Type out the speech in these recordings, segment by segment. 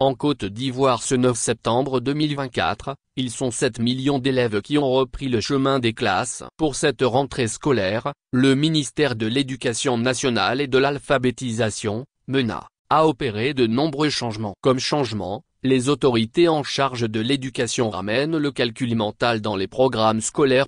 En Côte d'Ivoire ce 9 septembre 2024, ils sont 7 millions d'élèves qui ont repris le chemin des classes. Pour cette rentrée scolaire, le ministère de l'Éducation nationale et de l'alphabétisation, MENA, a opéré de nombreux changements. Comme changement, les autorités en charge de l'éducation ramènent le calcul mental dans les programmes scolaires.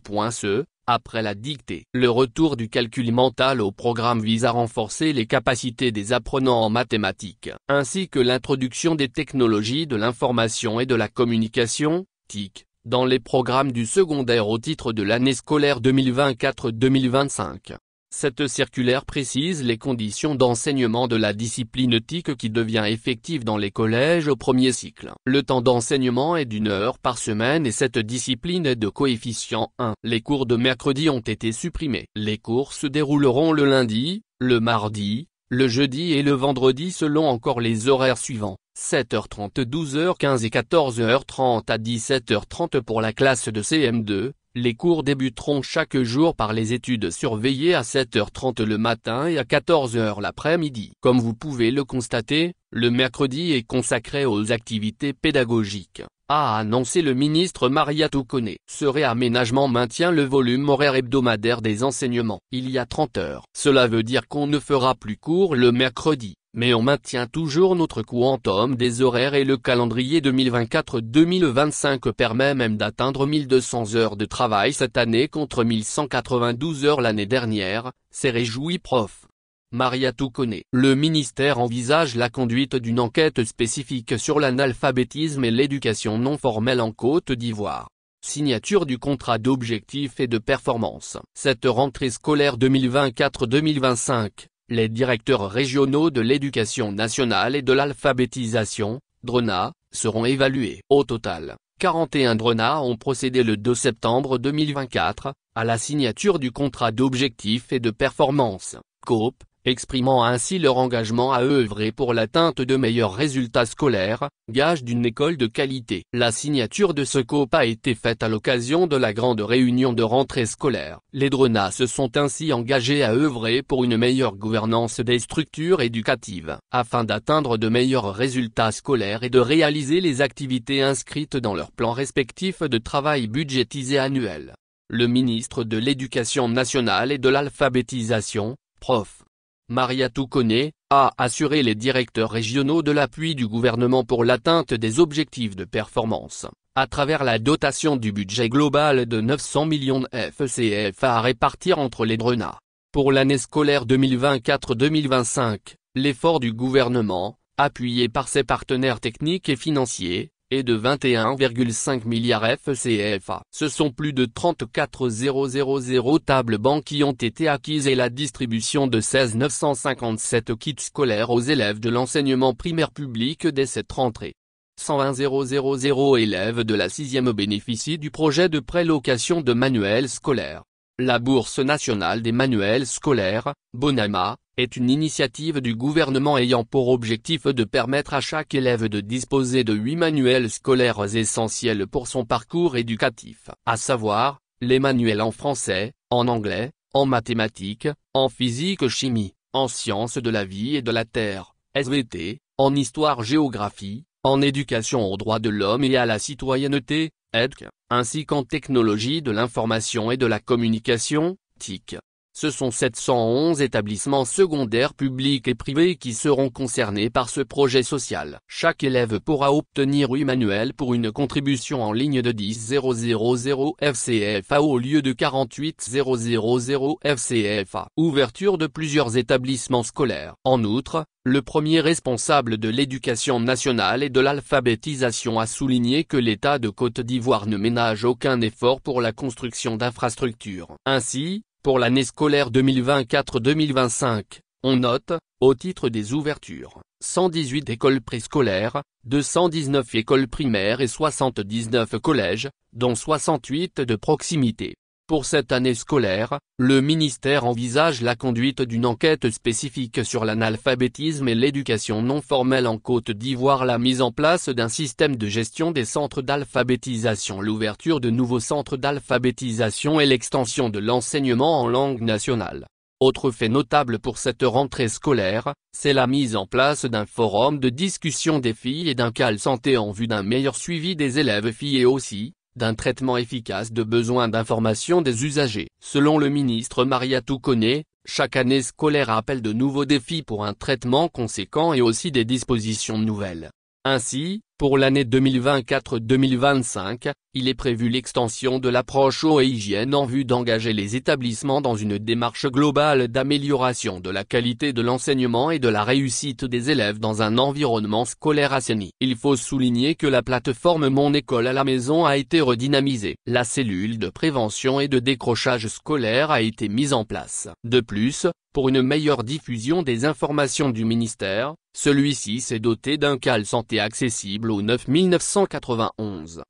Après la dictée. Le retour du calcul mental au programme vise à renforcer les capacités des apprenants en mathématiques, ainsi que l'introduction des technologies de l'information et de la communication, TIC, dans les programmes du secondaire au titre de l'année scolaire 2024-2025. Cette circulaire précise les conditions d'enseignement de la discipline TIC qui devient effective dans les collèges au premier cycle. Le temps d'enseignement est d'1 heure par semaine et cette discipline est de coefficient 1. Les cours de mercredi ont été supprimés. Les cours se dérouleront le lundi, le mardi, le jeudi et le vendredi selon encore les horaires suivants. 7h30, 12h15 et 14h30 à 17h30 pour la classe de CM2. Les cours débuteront chaque jour par les études surveillées à 7h30 le matin et à 14h l'après-midi. Comme vous pouvez le constater, le mercredi est consacré aux activités pédagogiques, a annoncé le ministre Mariatou Koné. Ce réaménagement maintient le volume horaire hebdomadaire des enseignements. Il y a 30 heures. Cela veut dire qu'on ne fera plus cours le mercredi. Mais on maintient toujours notre quantum des horaires et le calendrier 2024-2025 permet même d'atteindre 1200 heures de travail cette année contre 1192 heures l'année dernière, s'est réjoui Prof. Mariatou Koné. Le ministère envisage la conduite d'une enquête spécifique sur l'analphabétisme et l'éducation non formelle en Côte d'Ivoire. Signature du contrat d'objectifs et de performance. Cette rentrée scolaire 2024-2025. Les directeurs régionaux de l'éducation nationale et de l'alphabétisation, DRENA, seront évalués. Au total, 41 DRENA ont procédé le 2 septembre 2024, à la signature du contrat d'objectifs et de performance, COP, exprimant ainsi leur engagement à œuvrer pour l'atteinte de meilleurs résultats scolaires, gage d'une école de qualité. La signature de ce COP a été faite à l'occasion de la grande réunion de rentrée scolaire. Les DRENA se sont ainsi engagés à œuvrer pour une meilleure gouvernance des structures éducatives, afin d'atteindre de meilleurs résultats scolaires et de réaliser les activités inscrites dans leurs plans respectifs de travail budgétisés annuels. Le ministre de l'Éducation nationale et de l'alphabétisation, Prof. Mariatou Koné, a assuré les directeurs régionaux de l'appui du gouvernement pour l'atteinte des objectifs de performance, à travers la dotation du budget global de 900 millions de FCFA à répartir entre les DRENA. Pour l'année scolaire 2024-2025, l'effort du gouvernement, appuyé par ses partenaires techniques et financiers, est de 21,5 milliards FCFA. Ce sont plus de 34 000 tables bancs qui ont été acquises et la distribution de 16 957 kits scolaires aux élèves de l'enseignement primaire public dès cette rentrée. 120 000 élèves de la 6e bénéficient du projet de prélocation de manuels scolaires. La Bourse nationale des manuels scolaires, Bonama, est une initiative du gouvernement ayant pour objectif de permettre à chaque élève de disposer de 8 manuels scolaires essentiels pour son parcours éducatif, à savoir, les manuels en français, en anglais, en mathématiques, en physique-chimie, en sciences de la vie et de la terre, SVT, en histoire-géographie, en éducation aux droits de l'homme et à la citoyenneté, EDC, ainsi qu'en technologie de l'information et de la communication, TIC. Ce sont 711 établissements secondaires publics et privés qui seront concernés par ce projet social. Chaque élève pourra obtenir 8 manuels pour une contribution en ligne de 10 000 FCFA au lieu de 48 000 FCFA. Ouverture de plusieurs établissements scolaires. En outre, le premier responsable de l'éducation nationale et de l'alphabétisation a souligné que l'État de Côte d'Ivoire ne ménage aucun effort pour la construction d'infrastructures. Ainsi, pour l'année scolaire 2024-2025, on note, au titre des ouvertures, 118 écoles préscolaires, 219 écoles primaires et 79 collèges, dont 68 de proximité. Pour cette année scolaire, le ministère envisage la conduite d'une enquête spécifique sur l'analphabétisme et l'éducation non formelle en Côte d'Ivoire, la mise en place d'un système de gestion des centres d'alphabétisation, l'ouverture de nouveaux centres d'alphabétisation et l'extension de l'enseignement en langue nationale. Autre fait notable pour cette rentrée scolaire, c'est la mise en place d'un forum de discussion des filles et d'un CAL santé en vue d'un meilleur suivi des élèves filles et aussi, d'un traitement efficace de besoins d'information des usagers. Selon le ministre Mariatou Koné, chaque année scolaire appelle de nouveaux défis pour un traitement conséquent et aussi des dispositions nouvelles. Ainsi, pour l'année 2024-2025, il est prévu l'extension de l'approche eau et hygiène en vue d'engager les établissements dans une démarche globale d'amélioration de la qualité de l'enseignement et de la réussite des élèves dans un environnement scolaire assaini. Il faut souligner que la plateforme Mon école à la maison a été redynamisée. La cellule de prévention et de décrochage scolaire a été mise en place. De plus, pour une meilleure diffusion des informations du ministère, celui-ci s'est doté d'un CAL santé accessible au 9991.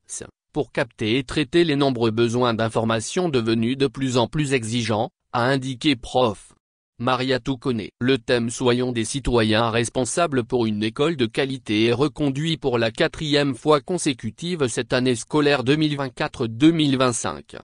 Pour capter et traiter les nombreux besoins d'information devenus de plus en plus exigeants, a indiqué Prof. Mariatou Koné. Le thème Soyons des citoyens responsables pour une école de qualité est reconduit pour la 4e fois consécutive cette année scolaire 2024-2025.